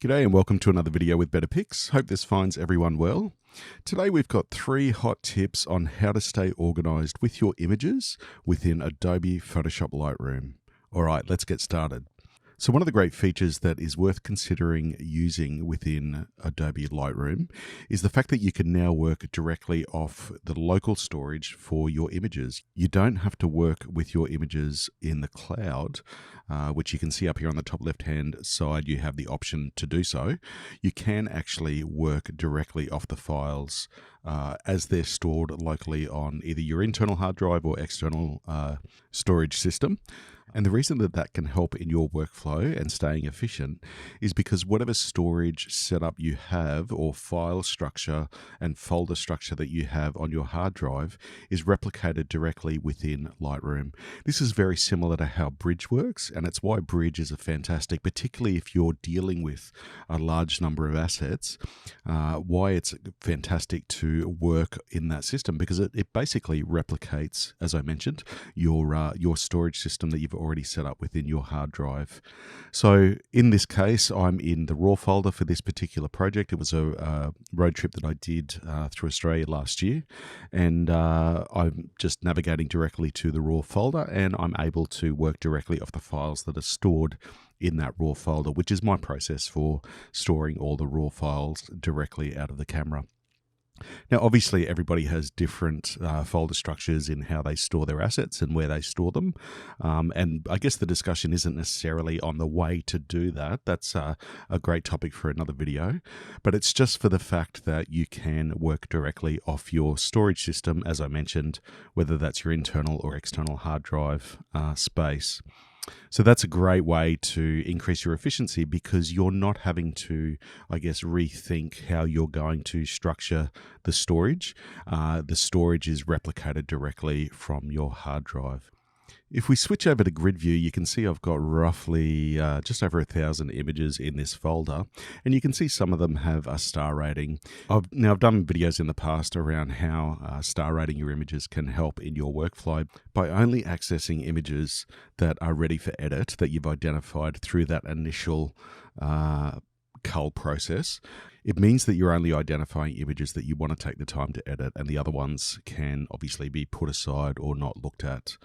G'day and welcome to another video with Better Pics. Hope this finds everyone well. Today we've got 3 hot tips on how to stay organized with your images within Adobe Photoshop Lightroom. Alright, let's get started. So one of the great features that is worth considering using within Adobe Lightroom is the fact that you can now work directly off the local storage for your images. You don't have to work with your images in the cloud, which you can see up here on the top left-hand side. You have the option to do so. You can actually work directly off the files as they're stored locally on either your internal hard drive or external storage system. And the reason that that can help in your workflow and staying efficient is because whatever storage setup you have or file structure and folder structure that you have on your hard drive is replicated directly within Lightroom. This is very similar to how Bridge works, and it's why Bridge is a fantastic, particularly if you're dealing with a large number of assets, why it's fantastic to work in that system, because it basically replicates, as I mentioned, your storage system that you've already set up within your hard drive. So in this case, I'm in the raw folder for this particular project. It was a road trip that I did through Australia last year, and I'm just navigating directly to the raw folder, and I'm able to work directly off the files that are stored in that raw folder, which is my process for storing all the raw files directly out of the camera. Now, obviously, everybody has different folder structures in how they store their assets and where they store them. And I guess the discussion isn't necessarily on the way to do that. That's a great topic for another video. But it's just for the fact that you can work directly off your storage system, as I mentioned, whether that's your internal or external hard drive space. So that's a great way to increase your efficiency, because you're not having to, I guess, rethink how you're going to structure the storage. The storage is replicated directly from your hard drive. If we switch over to grid view, you can see I've got roughly just over 1,000 images in this folder, and you can see some of them have a star rating. I've done videos in the past around how star rating your images can help in your workflow by only accessing images that are ready for edit that you've identified through that initial cull process. It means that you're only identifying images that you want to take the time to edit, and the other ones can obviously be put aside or not looked at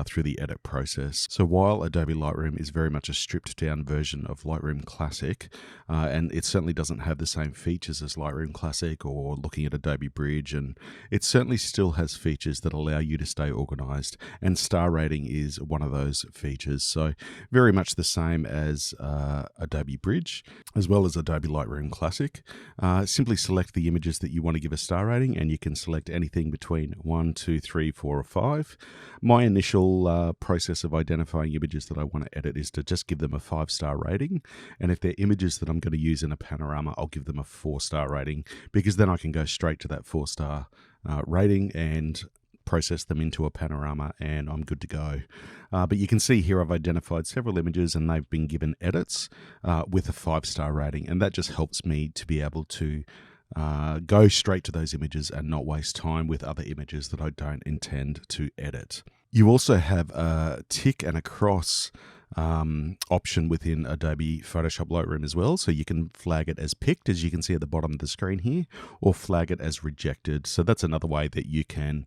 through the edit process. So while Adobe Lightroom is very much a stripped down version of Lightroom Classic, and it certainly doesn't have the same features as Lightroom Classic or looking at Adobe Bridge, and it certainly still has features that allow you to stay organized, and star rating is one of those features. So very much the same as Adobe Bridge, as well as Adobe Lightroom Classic. Simply select the images that you want to give a star rating, and you can select anything between 1, 2, 3, 4, or 5. My initial process of identifying images that I want to edit is to just give them a 5-star rating, and if they're images that I'm going to use in a panorama, I'll give them a 4-star rating, because then I can go straight to that 4-star rating and process them into a panorama, and I'm good to go. But you can see here I've identified several images, and they've been given edits with a 5-star rating, and that just helps me to be able to go straight to those images and not waste time with other images that I don't intend to edit. You also have a tick and a cross option within Adobe Photoshop Lightroom as well, so you can flag it as picked, as you can see at the bottom of the screen here, or flag it as rejected. So that's another way that you can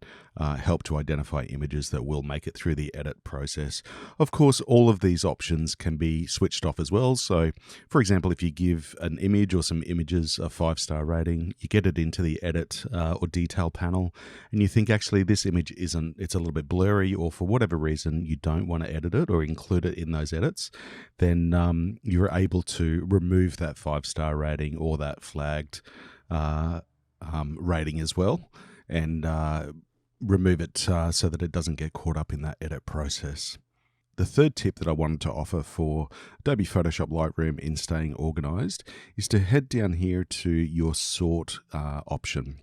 help to identify images that will make it through the edit process. Of course, all of these options can be switched off as well. So for example, if you give an image or some images a 5-star rating, you get it into the edit or detail panel, and you think actually this image it's a little bit blurry, or for whatever reason you don't want to edit it or include it in those edits, then you're able to remove that 5-star rating or that flagged rating as well, and remove it so that it doesn't get caught up in that edit process. The third tip that I wanted to offer for Adobe Photoshop Lightroom in staying organized is to head down here to your sort option.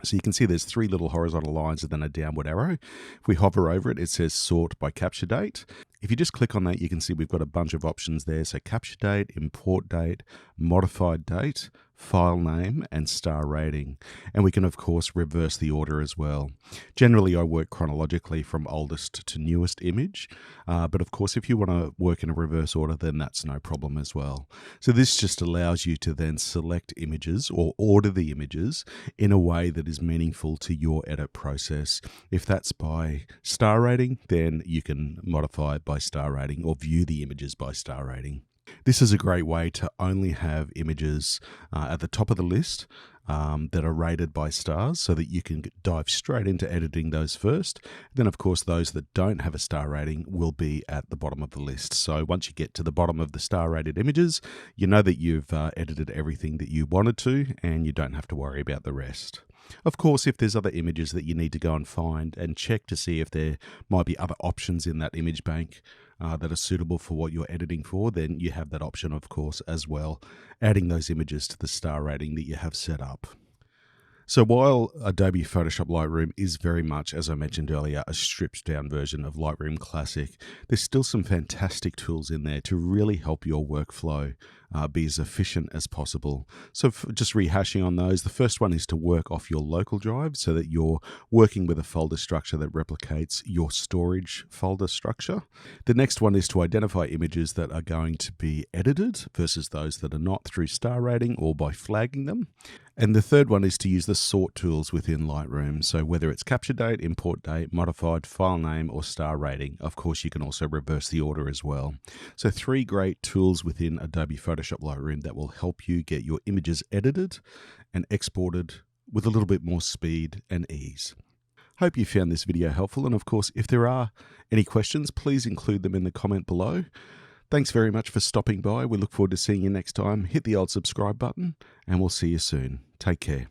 So you can see there's 3 little horizontal lines and then a downward arrow. If we hover over it, it says sort by capture date. If you just click on that, you can see we've got a bunch of options there. So capture date, import date, modified date, file name, and star rating. And we can, of course, reverse the order as well. Generally, I work chronologically from oldest to newest image. But of course, if you want to work in a reverse order, then that's no problem as well. So this just allows you to then select images or order the images in a way that is meaningful to your edit process. If that's by star rating, then you can modify it by star rating or view the images by star rating. This is a great way to only have images at the top of the list that are rated by stars so that you can dive straight into editing those first. Then, of course, those that don't have a star rating will be at the bottom of the list. So once you get to the bottom of the star rated images, you know that you've edited everything that you wanted to and you don't have to worry about the rest. Of course, if there's other images that you need to go and find and check to see if there might be other options in that image bank that are suitable for what you're editing for, then you have that option, of course, as well, adding those images to the star rating that you have set up. So while Adobe Photoshop Lightroom is very much, as I mentioned earlier, a stripped down version of Lightroom Classic, there's still some fantastic tools in there to really help your workflow be as efficient as possible. So just rehashing on those, the first one is to work off your local drive so that you're working with a folder structure that replicates your storage folder structure. The next one is to identify images that are going to be edited versus those that are not through star rating or by flagging them. And the third one is to use the sort tools within Lightroom. So whether it's capture date, import date, modified, file name, or star rating, of course, you can also reverse the order as well. So 3 great tools within Adobe Photoshop Lightroom that will help you get your images edited and exported with a little bit more speed and ease. Hope you found this video helpful. And of course, if there are any questions, please include them in the comment below. Thanks very much for stopping by. We look forward to seeing you next time. Hit the old subscribe button and we'll see you soon. Take care.